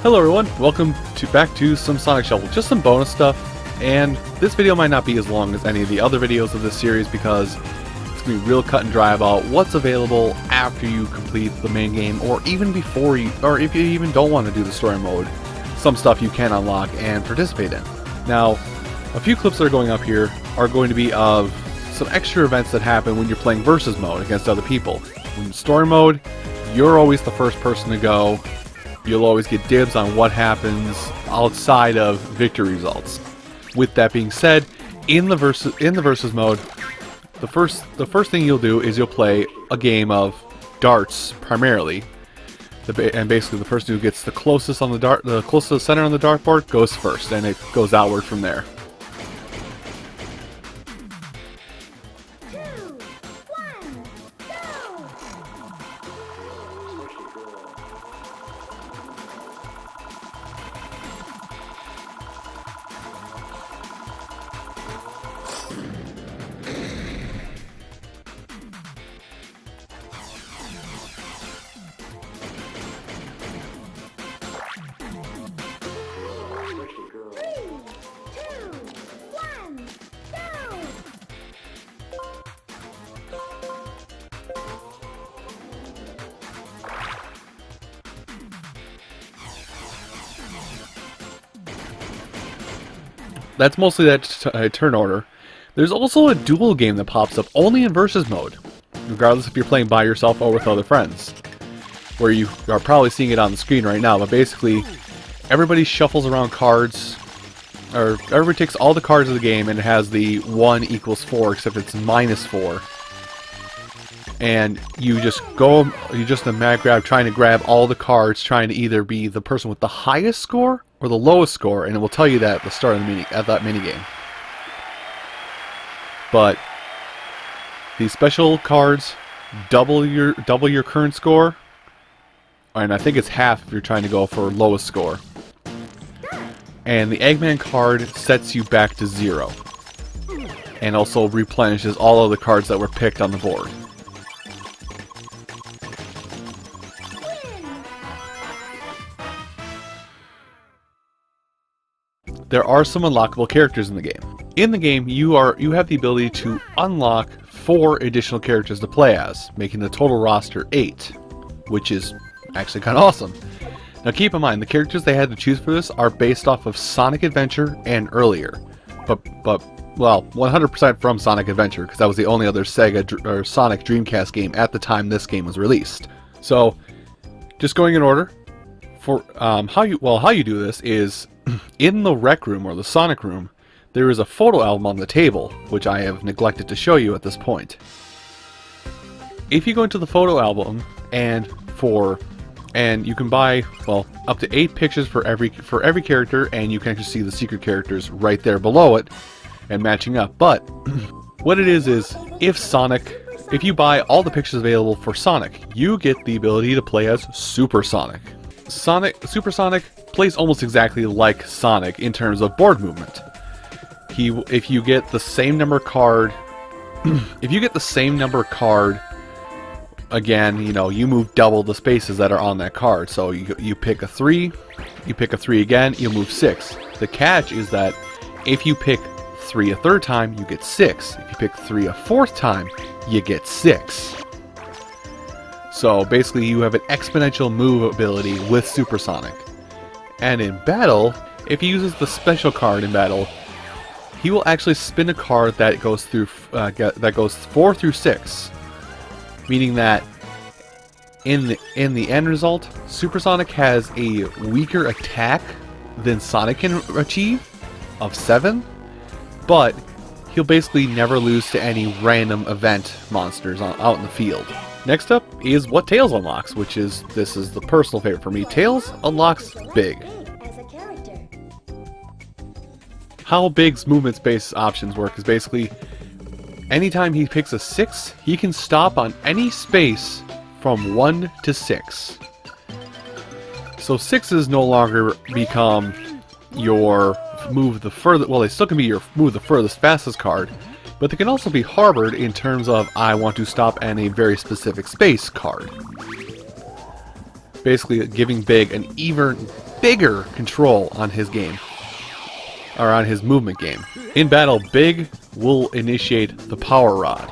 Hello everyone, welcome back to some Sonic Shuffle, just some bonus stuff, and this video might not be as long as any of the other videos of this series because it's going to be real cut and dry about what's available after you complete the main game, or even before you, or if you even don't want to do the story mode, some stuff you can unlock and participate in. Now, a few clips that are going up here are going to be of some extra events that happen when you're playing versus mode against other people. In story mode, you're always the first person to go. You'll always get dibs on what happens outside of victory results. With that being said, in the versus mode, the first thing you'll do is you'll play a game of darts primarily, and basically the person who gets the closest on the closest to the center on the dartboard goes first, and it goes outward from there. That's mostly that turn order. There's also a duel game that pops up only in versus mode, regardless if you're playing by yourself or with other friends, where you are probably seeing it on the screen right now, but basically everybody shuffles around cards, or everybody takes all the cards of the game and it has the 1 equals 4, except it's -4. And you just a mad grab, trying to grab all the cards, trying to either be the person with the highest score or the lowest score, and it will tell you that at the start of that mini game. But these special cards double your current score, and I think it's half if you're trying to go for lowest score. And the Eggman card sets you back to 0, and also replenishes all of the cards that were picked on the board. There are some unlockable characters in the game. In the game, you have the ability to unlock 4 additional characters to play as, making the total roster 8, which is actually kind of awesome. Now keep in mind, the characters they had to choose for this are based off of Sonic Adventure and earlier, but well, 100% from Sonic Adventure, because that was the only other Sega or Sonic Dreamcast game at the time this game was released. So, just going in order, for how you do this is, in the rec room, or the Sonic room, there is a photo album on the table, which I have neglected to show you at this point. If you go into the photo album, and you can buy, well, up to 8 pictures for every character, and you can actually see the secret characters right there below it, and matching up. But what it is if you buy all the pictures available for Sonic, you get the ability to play as Super Sonic. Super Sonic plays almost exactly like Sonic in terms of board movement. If you get the same number card, again, you move double the spaces that are on that card. So you pick a 3, you pick a 3 again, you move 6. The catch is that if you pick 3 a third time, you get 6. If you pick 3 a fourth time, you get 6. So basically you have an exponential move ability with Super Sonic. And in battle, if he uses the special card in battle, he will actually spin a card that goes through 4 through 6, meaning that in the end result, Super Sonic has a weaker attack than Sonic can achieve of 7, but he'll basically never lose to any random event monsters out in the field. Next up is what Tails unlocks, this is the personal favorite for me. Tails unlocks Big. How Big's movement space options work is basically, anytime he picks a 6, he can stop on any space from 1 to 6. So 6s no longer become your move the furthest, well, they still can be your move the furthest fastest card, but they can also be harbored in terms of I want to stop in a very specific space card. basically giving Big an even bigger control on his game, or on his movement game. In battle, Big will initiate the Power Rod.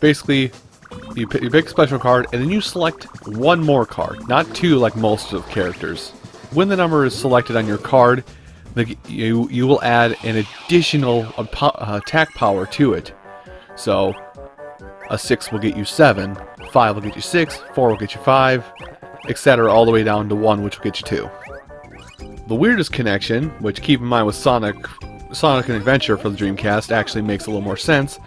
Basically, you pick a special card, and then you select one more card, not two like most of the characters. When the number is selected on your card, you will add an additional attack power to it. So, a 6 will get you 7, 5 will get you 6, 4 will get you 5, etc. all the way down to 1, which will get you 2. The weirdest connection, which keep in mind with Sonic and Adventure for the Dreamcast, actually makes a little more sense.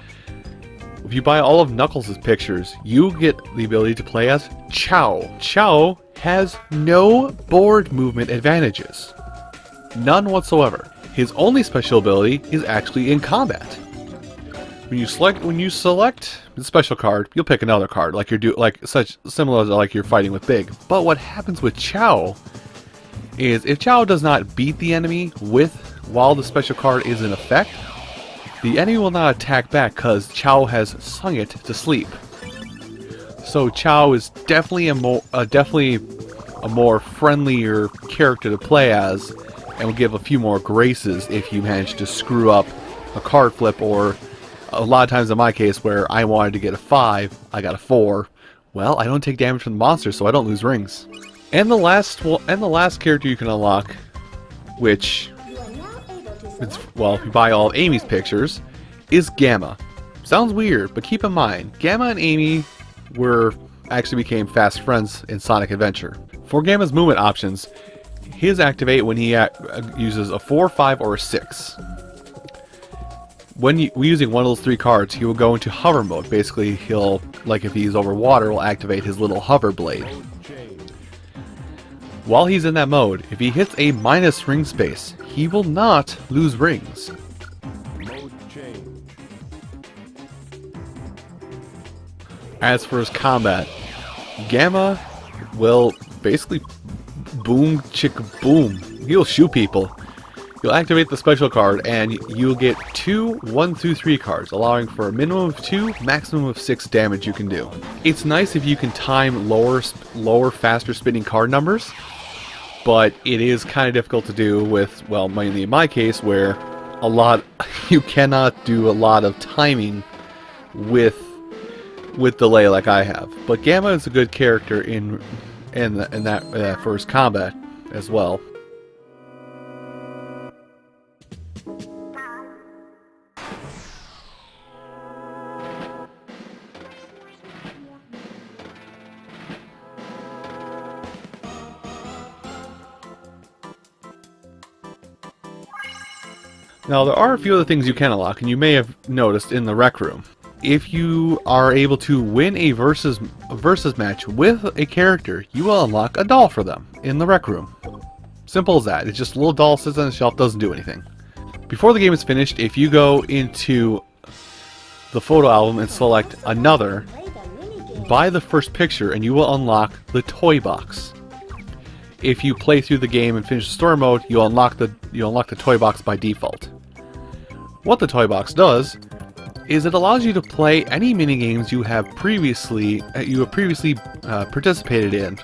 If you buy all of Knuckles' pictures, you get the ability to play as Chao. Chao has no board movement advantages. None whatsoever. His only special ability is actually in combat. When you select the special card, you'll pick another card, like similar to like you're fighting with Big. But what happens with Chao is if Chao does not beat the enemy while the special card is in effect, the enemy will not attack back because Chao has sung it to sleep. So Chao is definitely a more friendlier character to play as, and will give a few more graces if you manage to screw up a card flip, or a lot of times in my case where I wanted to get a 5, I got a 4. Well, I don't take damage from the monster, so I don't lose rings. And the last character you can unlock, which, well, if you buy all of Amy's pictures, is Gamma. Sounds weird, but keep in mind, Gamma and Amy actually became fast friends in Sonic Adventure. For Gamma's movement options, his activate when he uses a 4, 5, or a 6. When using one of those 3 cards, he will go into hover mode. Basically, he'll, like if he's over water, will activate his little hover blade. While he's in that mode, if he hits a minus ring space, he will not lose rings. As for his combat, Gamma will basically boom chicka boom. He'll shoot people. You'll activate the special card and you'll get 2 1 through 3 cards, allowing for a minimum of 2, maximum of 6 damage you can do. It's nice if you can time lower, faster spinning card numbers, but it is kind of difficult to do with, well, mainly in my case, where you cannot do a lot of timing with delay like I have. But Gamma is a good character in that for his combat as well. Now, there are a few other things you can unlock, and you may have noticed in the rec room. If you are able to win a versus match with a character, you will unlock a doll for them in the rec room. Simple as that. It's just a little doll, sits on the shelf, doesn't do anything. Before the game is finished, if you go into the photo album and select another, buy the first picture and you will unlock the toy box. If you play through the game and finish the story mode, you'll unlock the toy box by default. What the toy box does is it allows you to play any mini games you have previously participated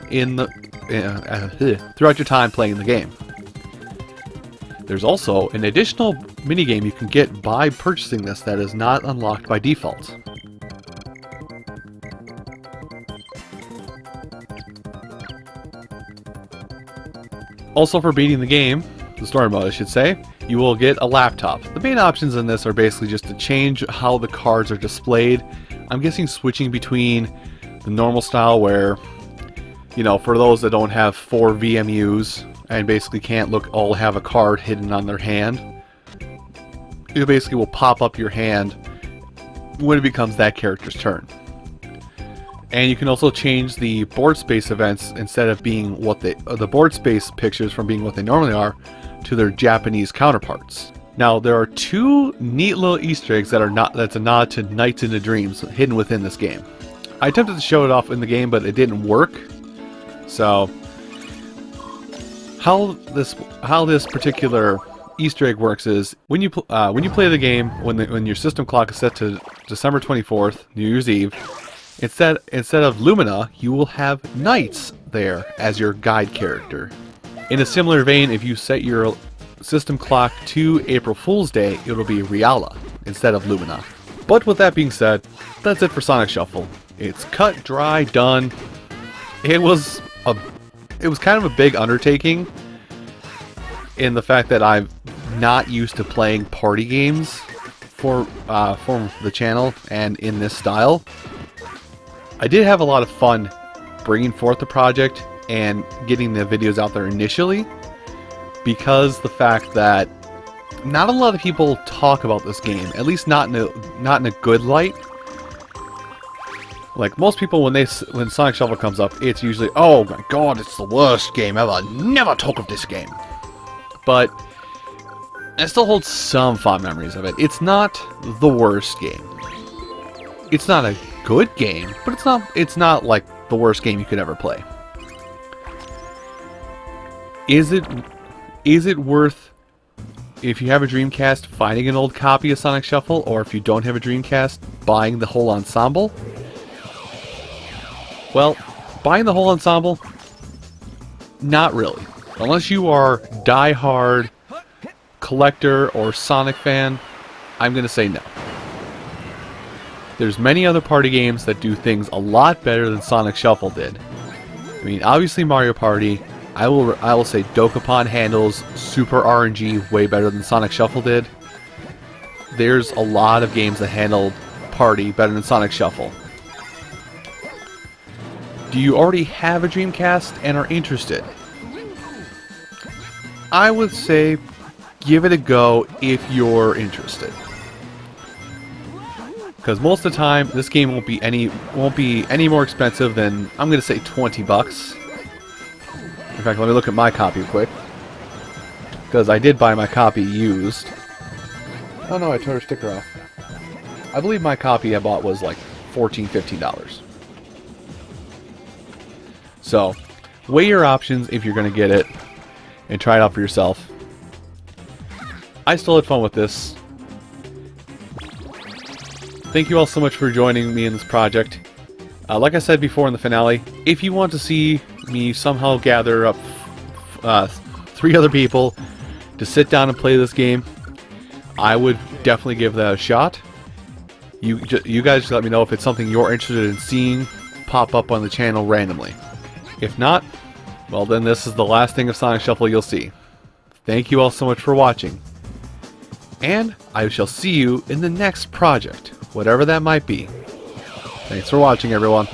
throughout your time playing the game. There's also an additional mini game you can get by purchasing this that is not unlocked by default. Also, for beating the game, the story mode I should say, you will get a laptop. The main options in this are basically just to change how the cards are displayed. I'm guessing switching between the normal style where, you know, for those that don't have 4 VMUs and basically can't all have a card hidden on their hand, it basically will pop up your hand when it becomes that character's turn. And you can also change the board space events instead of being the board space pictures from being what they normally are to their Japanese counterparts. Now, there are 2 neat little Easter eggs that's a nod to Nights into Dreams hidden within this game. I attempted to show it off in the game, but it didn't work. So, how this particular Easter egg works is when you play the game, when your system clock is set to December 24th, New Year's Eve. Instead of Lumina, you will have Nights there as your guide character. In a similar vein, if you set your system clock to April Fool's Day, it'll be Riala instead of Lumina. But with that being said, that's it for Sonic Shuffle. It's cut, dry, done. It was kind of a big undertaking in the fact that I'm not used to playing party games for the channel and in this style. I did have a lot of fun bringing forth the project and getting the videos out there initially, because the fact that not a lot of people talk about this game, at least not in a good light. Like most people, when Sonic Shuffle comes up, it's usually, oh my god, it's the worst game ever, never talk of this game. But I still hold some fond memories of it. It's not the worst game. It's not a good game, but it's not like the worst game you could ever play. Is it worth, if you have a Dreamcast, finding an old copy of Sonic Shuffle, or if you don't have a Dreamcast, buying the whole ensemble? Well, buying the whole ensemble, not really. Unless you are die-hard collector or Sonic fan, I'm going to say no. There's many other party games that do things a lot better than Sonic Shuffle did. I mean, obviously Mario Party, I will say Dokapon handles Super RNG way better than Sonic Shuffle did. There's a lot of games that handle Party better than Sonic Shuffle. Do you already have a Dreamcast and are interested? I would say give it a go if you're interested. Because most of the time, this game won't be any more expensive than, I'm going to say, $20. In fact, let me look at my copy quick, because I did buy my copy used. Oh no, I tore a sticker off. I believe my copy I bought was like $14, $15. So, weigh your options if you're going to get it, and try it out for yourself. I still had fun with this. Thank you all so much for joining me in this project. Like I said before in the finale, if you want to see me somehow gather up 3 other people to sit down and play this game, I would definitely give that a shot. You guys just let me know if it's something you're interested in seeing pop up on the channel randomly. If not, well then this is the last thing of Sonic Shuffle you'll see. Thank you all so much for watching. And I shall see you in the next project, whatever that might be. Thanks for watching, everyone.